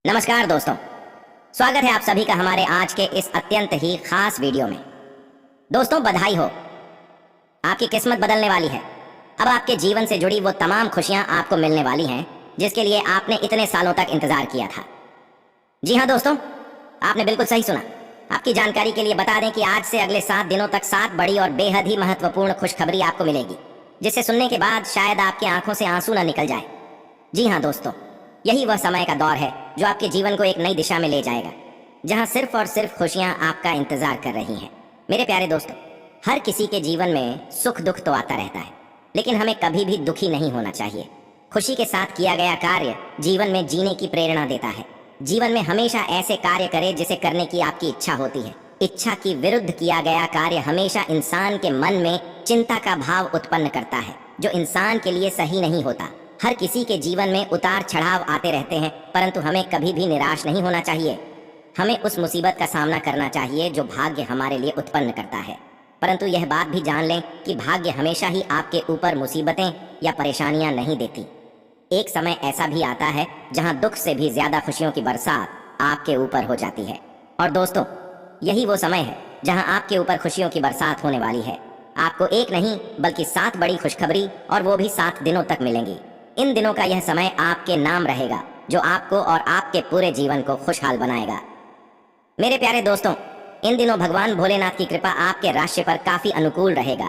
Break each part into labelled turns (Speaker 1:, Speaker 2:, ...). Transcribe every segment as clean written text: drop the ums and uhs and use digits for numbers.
Speaker 1: नमस्कार दोस्तों, स्वागत है आप सभी का हमारे आज के इस अत्यंत ही खास वीडियो में। दोस्तों बधाई हो, आपकी किस्मत बदलने वाली है। अब आपके जीवन से जुड़ी वो तमाम खुशियां आपको मिलने वाली हैं जिसके लिए आपने इतने सालों तक इंतजार किया था। जी हाँ दोस्तों, आपने बिल्कुल सही सुना। आपकी जानकारी के लिए बता दें कि आज से अगले 7 दिनों तक 7 बड़ी और बेहद ही महत्वपूर्ण खुशखबरी आपको मिलेगी, जिसे सुनने के बाद शायद आपकी आंखों से आंसू न निकल जाए। जी हाँ दोस्तों, यही वह समय का दौर है जो आपके जीवन को एक नई दिशा में ले जाएगा, जहां सिर्फ और सिर्फ खुशियां आपका इंतजार कर रही हैं। मेरे प्यारे दोस्तों, हर किसी के जीवन में सुख दुख तो आता रहता है, लेकिन हमें कभी भी दुखी नहीं होना चाहिए। खुशी के साथ किया गया कार्य जीवन में जीने की प्रेरणा देता है। जीवन में हमेशा ऐसे कार्य करें जिसे करने की आपकी इच्छा होती है। इच्छा की विरुद्ध किया गया कार्य हमेशा इंसान के मन में चिंता का भाव उत्पन्न करता है, जो इंसान के लिए सही नहीं होता। हर किसी के जीवन में उतार चढ़ाव आते रहते हैं, परंतु हमें कभी भी निराश नहीं होना चाहिए। हमें उस मुसीबत का सामना करना चाहिए जो भाग्य हमारे लिए उत्पन्न करता है, परंतु यह बात भी जान लें कि भाग्य हमेशा ही आपके ऊपर मुसीबतें या परेशानियां नहीं देती। एक समय ऐसा भी आता है जहां दुख से भी ज्यादा खुशियों की बरसात आपके ऊपर हो जाती है। और दोस्तों, यही वो समय है जहां आपके ऊपर खुशियों की बरसात होने वाली है। आपको एक नहीं बल्कि 7 बड़ी खुशखबरी, और वो भी 7 दिनों तक मिलेंगी। इन दिनों का यह समय आपके नाम रहेगा, जो आपको और आपके पूरे जीवन को खुशहाल बनाएगा। मेरे प्यारे दोस्तों, इन दिनों भगवान भोलेनाथ की कृपा आपके राशि पर काफी अनुकूल रहेगा।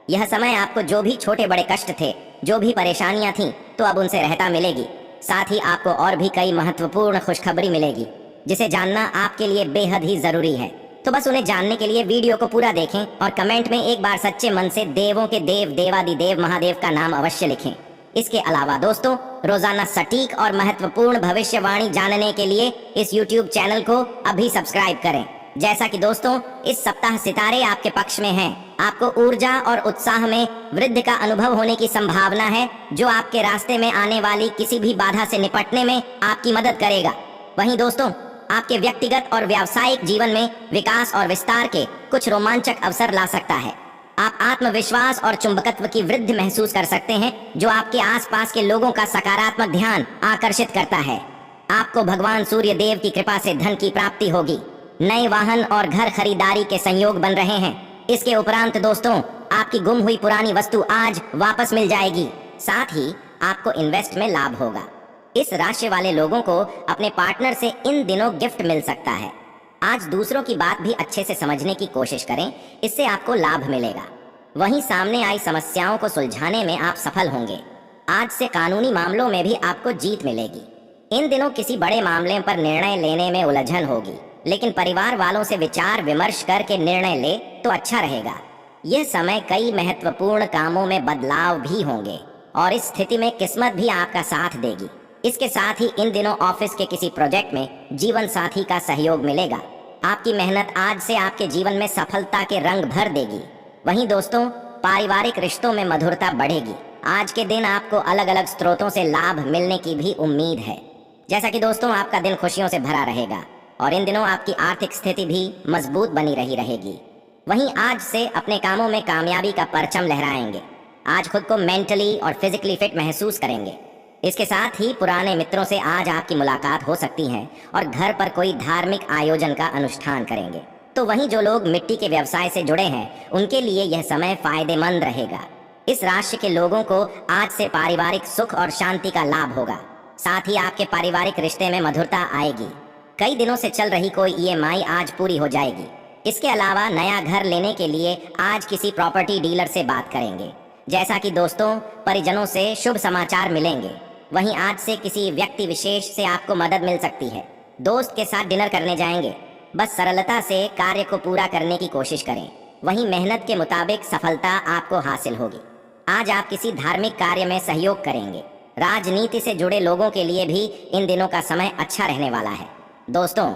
Speaker 1: यह समय आपको जो भी छोटे बड़े कष्ट थे, जो भी परेशानियां थीं, तो अब उनसे रहता मिलेगी। साथ ही आपको और भी कई महत्वपूर्ण खुशखबरी मिलेगी, जिसे जानना आपके लिए बेहद ही जरूरी है। तो बस उन्हें जानने के लिए वीडियो को पूरा देखें और कमेंट में एक बार सच्चे मन से देवों के देव देवादिदेव महादेव का नाम अवश्य लिखें। इसके अलावा दोस्तों, रोजाना सटीक और महत्वपूर्ण भविष्यवाणी जानने के लिए इस YouTube चैनल को अभी सब्सक्राइब करें। जैसा कि दोस्तों, इस सप्ताह सितारे आपके पक्ष में हैं। आपको ऊर्जा और उत्साह में वृद्धि का अनुभव होने की संभावना है, जो आपके रास्ते में आने वाली किसी भी बाधा से निपटने में आपकी मदद करेगा। वहीं दोस्तों, आपके व्यक्तिगत और व्यावसायिक जीवन में विकास और विस्तार के कुछ रोमांचक अवसर ला सकता है। आप आत्मविश्वास और चुंबकत्व की वृद्धि महसूस कर सकते हैं, जो आपके आसपास के लोगों का सकारात्मक ध्यान आकर्षित करता है। आपको भगवान सूर्य देव की कृपा से धन की प्राप्ति होगी। नए वाहन और घर खरीदारी के संयोग बन रहे हैं। इसके उपरांत दोस्तों, आपकी गुम हुई पुरानी वस्तु आज वापस मिल जाएगी। साथ ही आपको इन्वेस्ट में लाभ होगा। इस राशि वाले लोगों को अपने पार्टनर से इन दिनों गिफ्ट मिल सकता है। आज दूसरों की बात भी अच्छे से समझने की कोशिश करें, इससे आपको लाभ मिलेगा। वहीं सामने आई समस्याओं को सुलझाने में आप सफल होंगे। आज से कानूनी मामलों में भी आपको जीत मिलेगी। इन दिनों किसी बड़े मामले पर निर्णय लेने में उलझन होगी, लेकिन परिवार वालों से विचार विमर्श करके निर्णय ले तो अच्छा रहेगा। यह समय कई महत्वपूर्ण कामों में बदलाव भी होंगे, और इस स्थिति में किस्मत भी आपका साथ देगी। इसके साथ ही इन दिनों ऑफिस के किसी प्रोजेक्ट में जीवन साथी का सहयोग मिलेगा। आपकी मेहनत आज से आपके जीवन में सफलता के रंग भर देगी। वहीं दोस्तों, पारिवारिक रिश्तों में मधुरता बढ़ेगी। आज के दिन आपको अलग अलग स्रोतों से लाभ मिलने की भी उम्मीद है। जैसा कि दोस्तों, आपका दिन खुशियों से भरा रहेगा, और इन दिनों आपकी आर्थिक स्थिति भी मजबूत बनी रहेगी। वहीं आज से अपने कामों में कामयाबी का परचम लहराएंगे। आज खुद को मेंटली और फिजिकली फिट महसूस करेंगे। इसके साथ ही पुराने मित्रों से आज आपकी मुलाकात हो सकती है, और घर पर कोई धार्मिक आयोजन का अनुष्ठान करेंगे। तो वहीं जो लोग मिट्टी के व्यवसाय से जुड़े हैं, उनके लिए यह समय फायदेमंद रहेगा। इस राशि के लोगों को आज से पारिवारिक सुख और शांति का लाभ होगा। साथ ही आपके पारिवारिक रिश्ते में मधुरता आएगी। कई दिनों से चल रही कोई EMI आज पूरी हो जाएगी। इसके अलावा नया घर लेने के लिए आज किसी प्रॉपर्टी डीलर से बात करेंगे। जैसा कि दोस्तों, परिजनों से शुभ समाचार मिलेंगे। वहीं आज से किसी व्यक्ति विशेष से आपको मदद मिल सकती है। दोस्त के साथ डिनर करने जाएंगे। बस सरलता से कार्य को पूरा करने की कोशिश करें। वहीं मेहनत के मुताबिक सफलता आपको हासिल होगी। आज आप किसी धार्मिक कार्य में सहयोग करेंगे। राजनीति से जुड़े लोगों के लिए भी इन दिनों का समय अच्छा रहने वाला है। दोस्तों,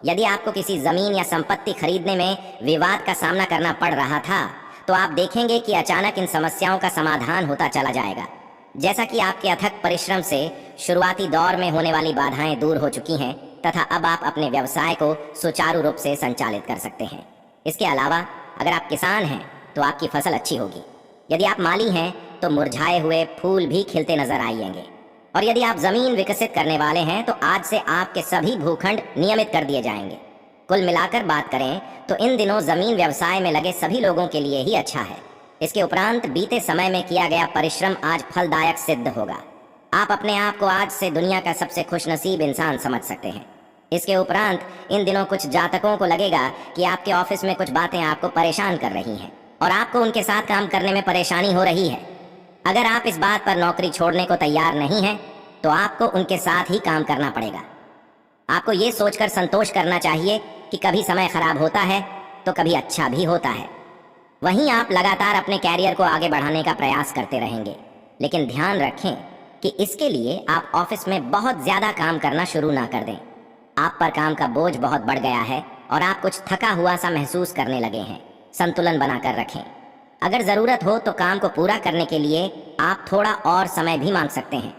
Speaker 1: यदि आपको किसी जमीन या संपत्ति खरीदने में विवाद का सामना करना पड़ रहा था, तो आप देखेंगे कि अचानक इन समस्याओं का समाधान होता चला जाएगा। जैसा कि आपके अथक परिश्रम से शुरुआती दौर में होने वाली बाधाएं दूर हो चुकी हैं, तथा अब आप अपने व्यवसाय को सुचारू रूप से संचालित कर सकते हैं। इसके अलावा अगर आप किसान हैं तो आपकी फसल अच्छी होगी। यदि आप माली हैं तो मुरझाए हुए फूल भी खिलते नजर आएंगे। और यदि आप जमीन विकसित करने वाले हैं तो आज से आपके सभी भूखंड नियमित कर दिए जाएंगे। कुल मिलाकर बात करें तो इन दिनों जमीन व्यवसाय में लगे सभी लोगों के लिए ही अच्छा है। इसके उपरांत बीते समय में किया गया परिश्रम आज फलदायक सिद्ध होगा। आप अपने आप को आज से दुनिया का सबसे खुशनसीब इंसान समझ सकते हैं। इसके उपरांत इन दिनों कुछ जातकों को लगेगा कि आपके ऑफिस में कुछ बातें आपको परेशान कर रही हैं और आपको उनके साथ काम करने में परेशानी हो रही है। अगर आप इस बात पर नौकरी छोड़ने को तैयार नहीं हैं तो आपको उनके साथ ही काम करना पड़ेगा। आपको ये सोचकर संतोष करना चाहिए कि कभी समय खराब होता है तो कभी अच्छा भी होता है। वहीं आप लगातार अपने कैरियर को आगे बढ़ाने का प्रयास करते रहेंगे, लेकिन ध्यान रखें कि इसके लिए आप ऑफिस में बहुत ज्यादा काम करना शुरू ना कर दें। आप पर काम का बोझ बहुत बढ़ गया है और आप कुछ थका हुआ सा महसूस करने लगे हैं। संतुलन बनाकर रखें। अगर जरूरत हो तो काम को पूरा करने के लिए आप थोड़ा और समय भी मांग सकते हैं।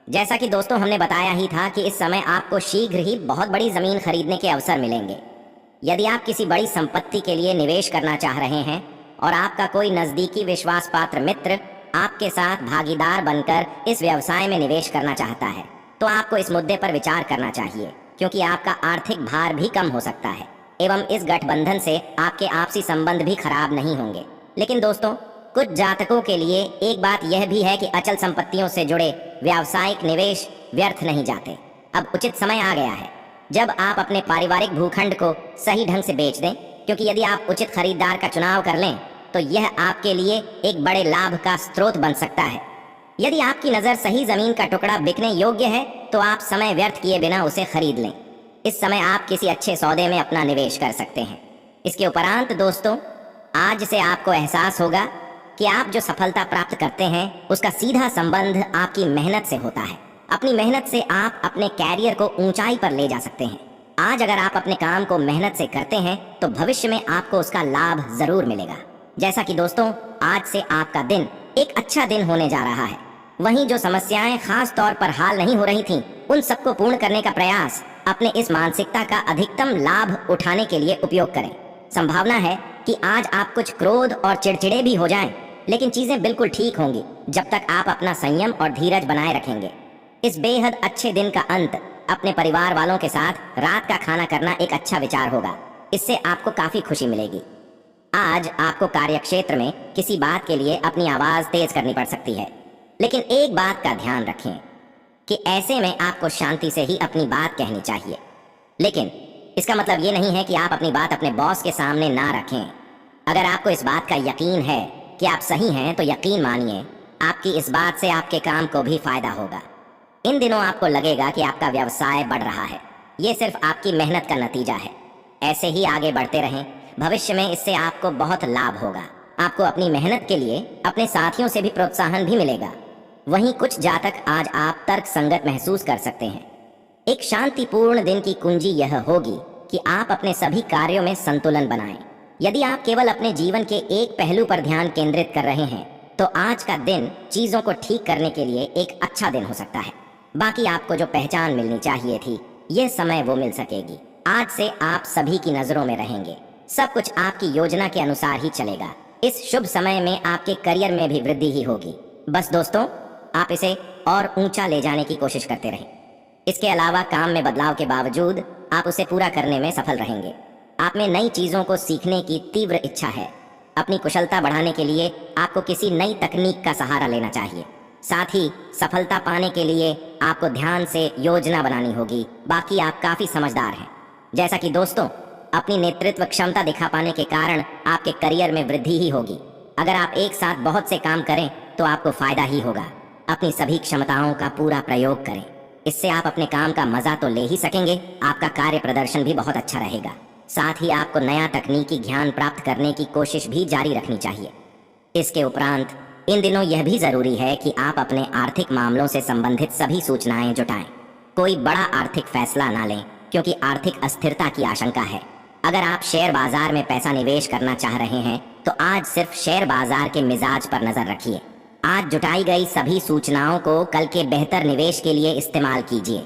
Speaker 1: जैसा कि दोस्तों हमने बताया ही था कि इस समय आपको शीघ्र ही बहुत बड़ी जमीन खरीदने के अवसर मिलेंगे। यदि आप किसी बड़ी संपत्ति के लिए निवेश करना चाह रहे हैं और आपका कोई नजदीकी विश्वास पात्र मित्र आपके साथ भागीदार बनकर इस व्यवसाय में निवेश करना चाहता है तो आपको इस मुद्दे पर विचार करना चाहिए, क्योंकि आपका आर्थिक भार भी कम हो सकता है एवं इस गठबंधन से आपके आपसी संबंध भी खराब नहीं होंगे। लेकिन दोस्तों, कुछ जातकों के लिए एक बात यह भी है कि अचल संपत्तियों से जुड़े व्यावसायिक निवेश व्यर्थ नहीं जाते। अब उचित समय आ गया है जब आप अपने पारिवारिक भूखंड को सही ढंग से बेच दें, क्योंकि यदि आप उचित खरीदार का चुनाव कर लें तो यह आपके लिए एक बड़े लाभ का स्रोत बन सकता है। यदि आपकी नज़र सही जमीन का टुकड़ा बिकने योग्य है तो आप समय व्यर्थ किए बिना उसे खरीद लें। इस समय आप किसी अच्छे सौदे में अपना निवेश कर सकते हैं। इसके उपरांत दोस्तों, आज से आपको एहसास होगा कि आप जो सफलता प्राप्त करते हैं उसका सीधा संबंध आपकी मेहनत से होता है। अपनी मेहनत से आप अपने कैरियर को ऊंचाई पर ले जा सकते हैं। आज अगर आप अपने काम को मेहनत से करते हैं तो भविष्य में आपको उसका लाभ जरूर मिलेगा। जैसा कि दोस्तों, आज से आपका दिन एक अच्छा दिन होने जा रहा है। वहीं जो समस्याएं खास तौर पर हाल नहीं हो रही थीं, उन सबको पूर्ण करने का प्रयास अपने इस मानसिकता का अधिकतम लाभ उठाने के लिए उपयोग करें। संभावना है कि आज आप कुछ क्रोध और चिड़चिड़े भी हो जाएं, लेकिन चीजें बिल्कुल ठीक होंगी जब तक आप अपना संयम और धीरज बनाए रखेंगे। इस बेहद अच्छे दिन का अंत अपने परिवार वालों के साथ रात का खाना करना एक अच्छा विचार होगा। इससे आपको काफी खुशी मिलेगी। आज आपको कार्यक्षेत्र में किसी बात के लिए अपनी आवाज तेज करनी पड़ सकती है, लेकिन एक बात का ध्यान रखें कि ऐसे में आपको शांति से ही अपनी बात कहनी चाहिए। लेकिन इसका मतलब ये नहीं है कि आप अपनी बात अपने बॉस के सामने ना रखें। अगर आपको इस बात का यकीन है कि आप सही हैं तो यकीन मानिए, आपकी इस बात से आपके काम को भी फायदा होगा। इन दिनों आपको लगेगा कि आपका व्यवसाय बढ़ रहा है। ये सिर्फ आपकी मेहनत का नतीजा है। ऐसे ही आगे बढ़ते रहें। भविष्य में इससे आपको बहुत लाभ होगा। आपको अपनी मेहनत के लिए अपने साथियों से भी प्रोत्साहन भी मिलेगा। वहीं कुछ जातक आज आप तर्क संगत महसूस कर सकते हैं। एक शांतिपूर्ण दिन की कुंजी यह होगी कि आप अपने सभी कार्यों में संतुलन बनाएं। यदि आप केवल अपने जीवन के एक पहलू पर ध्यान केंद्रित कर रहे हैं तो आज का दिन चीजों को ठीक करने के लिए एक अच्छा दिन हो सकता है। बाकी आपको जो पहचान मिलनी चाहिए थी, यह समय वो मिल सकेगी। आज से आप सभी की नजरों में रहेंगे। सब कुछ आपकी योजना के अनुसार ही चलेगा। इस शुभ समय में आपके करियर में भी वृद्धि ही होगी। बस दोस्तों, आप इसे और ऊंचा ले जाने की कोशिश करते रहें। इसके अलावा काम में बदलाव के बावजूद आप उसे पूरा करने में सफल रहेंगे। आप में नई चीजों को सीखने की तीव्र इच्छा है। अपनी कुशलता बढ़ाने के लिए आपको किसी नई तकनीक का सहारा लेना चाहिए। साथ ही सफलता पाने के लिए आपको ध्यान से योजना बनानी होगी। बाकी आप काफी समझदार हैं। जैसा कि दोस्तों, अपनी नेतृत्व क्षमता दिखा पाने के कारण आपके करियर में वृद्धि ही होगी। अगर आप एक साथ बहुत से काम करें तो आपको फायदा ही होगा। अपनी सभी क्षमताओं का पूरा प्रयोग करें। इससे आप अपने काम का मजा तो ले ही सकेंगे, आपका कार्य प्रदर्शन भी बहुत अच्छा रहेगा। साथ ही आपको नया तकनीकी ज्ञान प्राप्त करने की कोशिश भी जारी रखनी चाहिए। इसके उपरांत इन दिनों यह भी जरूरी है कि आप अपने आर्थिक मामलों से संबंधित सभी सूचनाएं जुटाएं। कोई बड़ा आर्थिक फैसला ना लें, क्योंकि आर्थिक अस्थिरता की आशंका है। अगर आप शेयर बाजार में पैसा निवेश करना चाह रहे हैं तो आज सिर्फ शेयर बाजार के मिजाज पर नजर रखिए। आज जुटाई गई सभी सूचनाओं को कल के बेहतर निवेश के लिए इस्तेमाल कीजिए।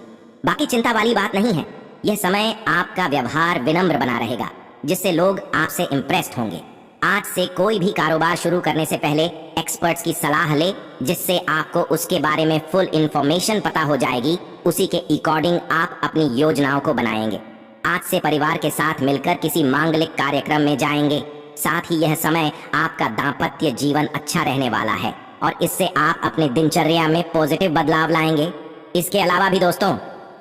Speaker 1: बाकी चिंता वाली बात नहीं है। यह समय आपका व्यवहार विनम्र बना रहेगा, जिससे लोग आपसे इम्प्रेस्ड होंगे। आज से कोई भी कारोबार शुरू करने से पहले एक्सपर्ट्स की सलाह ले, जिससे आपको उसके बारे में फुल इंफॉर्मेशन पता हो जाएगी। उसी के अकॉर्डिंग आप अपनी योजनाओं को बनाएंगे। आज से परिवार के साथ मिलकर किसी मांगलिक कार्यक्रम में जाएंगे। साथ ही यह समय आपका दाम्पत्य जीवन अच्छा रहने वाला है और इससे आप अपने दिनचर्या में पॉजिटिव बदलाव लाएंगे। इसके अलावा भी दोस्तों,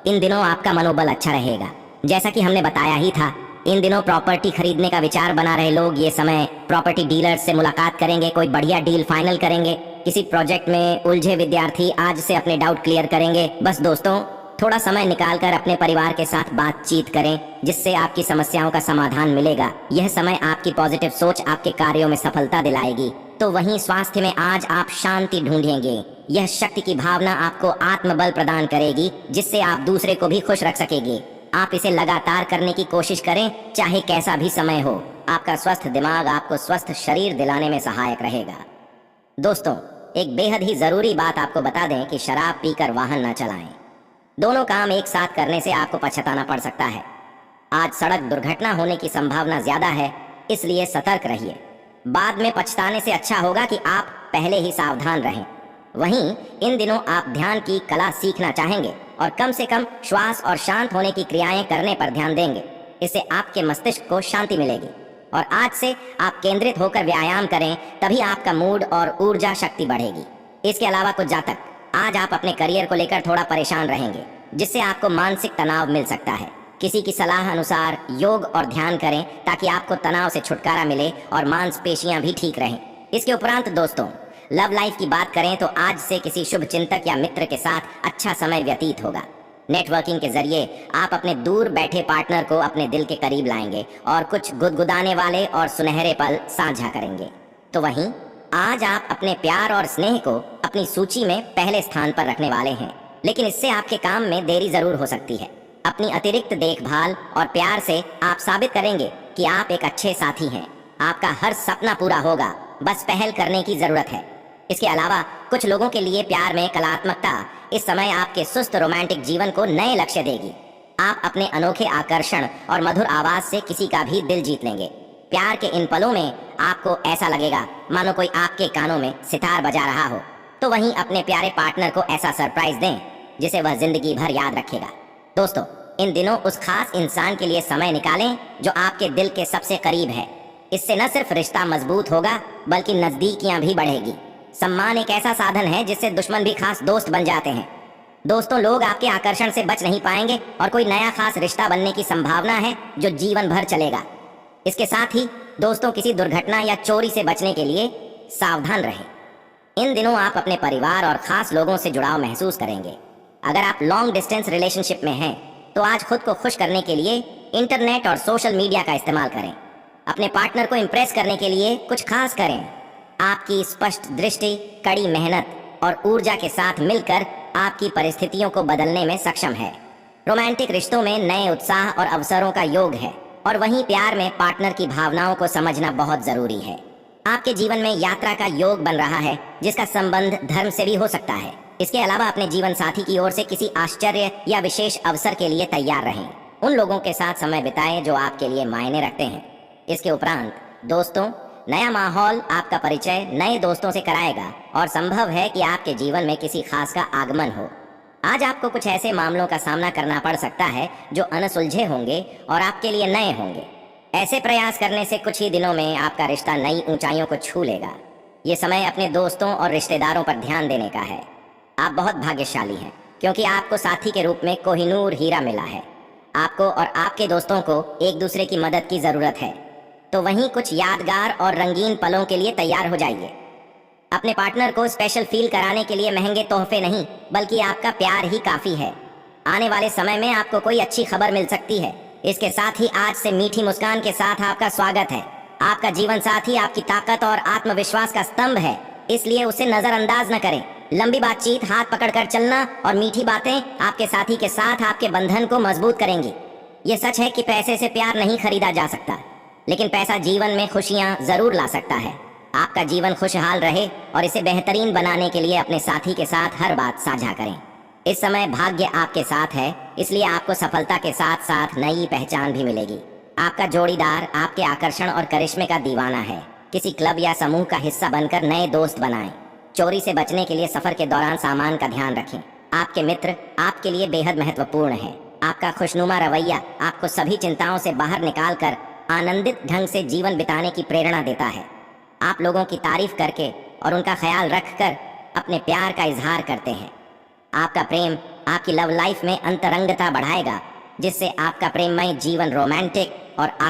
Speaker 1: इन दिनों आपका मनोबल अच्छा रहेगा। जैसा कि हमने बताया ही था, इन दिनों प्रॉपर्टी खरीदने का विचार बना रहे लोग ये समय प्रॉपर्टी डीलर्स से मुलाकात करेंगे, कोई बढ़िया डील फाइनल करेंगे। किसी प्रोजेक्ट में उलझे विद्यार्थी आज से अपने डाउट क्लियर करेंगे। बस दोस्तों, थोड़ा समय निकालकर अपने परिवार के साथ बातचीत करें, जिससे आपकी समस्याओं का समाधान मिलेगा। यह समय आपकी पॉजिटिव सोच आपके कार्यों में सफलता दिलाएगी। तो वहीं स्वास्थ्य में आज आप शांति ढूंढेंगे। यह शक्ति की भावना आपको आत्मबल प्रदान करेगी, जिससे आप दूसरे को भी खुश रख सकेंगे। आप इसे लगातार करने की कोशिश करें, चाहे कैसा भी समय हो। आपका स्वस्थ दिमाग आपको स्वस्थ शरीर दिलाने में सहायक रहेगा। दोस्तों, एक बेहद ही जरूरी बात आपको बता दें कि शराब पीकर वाहन न चलाएं। दोनों काम एक साथ करने से आपको पछताना पड़ सकता है। आज सड़क दुर्घटना होने की संभावना ज्यादा है, इसलिए सतर्क रहिए। बाद में पछताने से अच्छा होगा कि आप पहले ही सावधान रहें। वहीं इन दिनों आप ध्यान की कला सीखना चाहेंगे और कम से कम श्वास और शांत होने की क्रियाएं करने पर ध्यान देंगे। इससे आपके मस्तिष्क को शांति मिलेगी और आज से आप केंद्रित होकर व्यायाम करें, तभी आपका मूड और ऊर्जा शक्ति बढ़ेगी। इसके अलावा कुछ जातक आज आप अपने करियर को लेकर थोड़ा परेशान रहेंगे, जिससे आपको मानसिक तनाव मिल सकता है। किसी की सलाह अनुसार योग और ध्यान करें, ताकि आपको तनाव से छुटकारा मिले और मांसपेशियां भी ठीक रहें। इसके उपरांत दोस्तों, लव लाइफ की बात करें तो आज से किसी शुभ चिंतक या मित्र के साथ अच्छा समय व्यतीत होगा। नेटवर्किंग के जरिए आप अपने दूर बैठे पार्टनर को अपने दिल के करीब लाएंगे और कुछ गुदगुदाने वाले और सुनहरे पल साझा करेंगे। तो वहीं आज आप अपने प्यार और स्नेह को अपनी सूची में पहले स्थान पर रखने वाले हैं, लेकिन इससे आपके काम में देरी जरूर हो सकती है। अपनी अतिरिक्त देखभाल और प्यार से आप साबित करेंगे कि आप एक अच्छे साथी हैं। आपका हर सपना पूरा होगा, बस पहल करने की जरूरत है। इसके अलावा कुछ लोगों के लिए प्यार में कलात्मकता इस समय आपके सुस्त रोमांटिक जीवन को नए लक्ष्य देगी। आप अपने अनोखे आकर्षण और मधुर आवाज से किसी का भी दिल जीत लेंगे। प्यार के इन पलों में आपको ऐसा लगेगा मानो कोई आपके कानों में सितार बजा रहा हो। तो वहीं अपने प्यारे पार्टनर को ऐसा सरप्राइज दें जिसे वह जिंदगी भर याद रखेगा। दोस्तों, इन दिनों उस खास इंसान के लिए समय निकालें जो आपके दिल के सबसे करीब है। इससे न सिर्फ रिश्ता मजबूत होगा, बल्कि नजदीकियां भी बढ़ेगी। सम्मान एक ऐसा साधन है जिससे दुश्मन भी खास दोस्त बन जाते हैं। दोस्तों, लोग आपके आकर्षण से बच नहीं पाएंगे और कोई नया खास रिश्ता बनने की संभावना है जो जीवन भर चलेगा। इसके साथ ही दोस्तों, किसी दुर्घटना या चोरी से बचने के लिए सावधान रहें। इन दिनों आप अपने परिवार और खास लोगों से जुड़ाव महसूस करेंगे। अगर आप लॉन्ग डिस्टेंस रिलेशनशिप में हैं, तो आज खुद को खुश करने के लिए इंटरनेट और सोशल मीडिया का इस्तेमाल करें। अपने पार्टनर को इम्प्रेस करने के लिए कुछ खास करें। आपकी स्पष्ट दृष्टि, कड़ी मेहनत और ऊर्जा के साथ मिलकर आपकी परिस्थितियों को बदलने में सक्षम है। रोमांटिक रिश्तों में नए उत्साह और अवसरों का योग है और वहीं प्यार में पार्टनर की भावनाओं को समझना बहुत जरूरी है। आपके जीवन में यात्रा का योग बन रहा है, जिसका संबंध धर्म से भी हो सकता है। इसके अलावा अपने जीवन साथी की ओर से किसी आश्चर्य या विशेष अवसर के लिए तैयार रहें। उन लोगों के साथ समय बिताएं जो आपके लिए मायने रखते हैं। इसके उपरांत दोस्तों, नया माहौल आपका परिचय नए दोस्तों से कराएगा और संभव है कि आपके जीवन में किसी खास का आगमन हो। आज आपको कुछ ऐसे मामलों का सामना करना पड़ सकता है जो अनसुलझे होंगे और आपके लिए नए होंगे। ऐसे प्रयास करने से कुछ ही दिनों में आपका रिश्ता नई ऊंचाइयों को छू लेगा। ये समय अपने दोस्तों और रिश्तेदारों पर ध्यान देने का है। आप बहुत भाग्यशाली हैं, क्योंकि आपको साथी के रूप में कोहिनूर हीरा मिला है। आपको और आपके दोस्तों को एक दूसरे की मदद की जरूरत है। तो वहीं कुछ यादगार और रंगीन पलों के लिए तैयार हो जाइए। अपने पार्टनर को स्पेशल फील कराने के लिए महंगे तोहफे नहीं, बल्कि आपका प्यार ही काफी है। आने वाले समय में आपको कोई अच्छी खबर मिल सकती है। इसके साथ ही आज से मीठी मुस्कान के साथ आपका स्वागत है। आपका जीवन साथी आपकी ताकत और आत्मविश्वास का स्तंभ है, इसलिए उसे नजरअंदाज न करें। लंबी बातचीत, हाथ पकड़कर चलना और मीठी बातें आपके साथी के साथ आपके बंधन को मजबूत करेंगी। ये सच है कि पैसे से प्यार नहीं खरीदा जा सकता, लेकिन पैसा जीवन में खुशियां जरूर ला सकता है। आपका जीवन खुशहाल रहे और इसे बेहतरीन बनाने के लिए अपने साथी के साथ हर बात साझा करें। इस समय भाग्य आपके साथ है, इसलिए आपको सफलता के साथ साथ नई पहचान भी मिलेगी। आपका जोड़ीदार आपके आकर्षण और करिश्मे का दीवाना है किसी क्लब या समूह का हिस्सा बनकर नए दोस्त बनाएं। चोरी से बचने के लिए सफर के दौरान सामान का ध्यान रखें। आपके मित्र आपके लिए बेहद महत्वपूर्ण हैं। आपका खुशनुमा रवैया आपको सभी चिंताओं से बाहर निकालकर आनंदित ढंग से जीवन बिताने की प्रेरणा देता है। आप लोगों की तारीफ करके और उनका ख्याल रखकर अपने प्यार का इजहार करते हैं। आपका प्रेम आपकी लव लाइफ में अंतरंगता बढ़ाएगा, जिससे आपका प्रेममय जीवन रोमांटिक और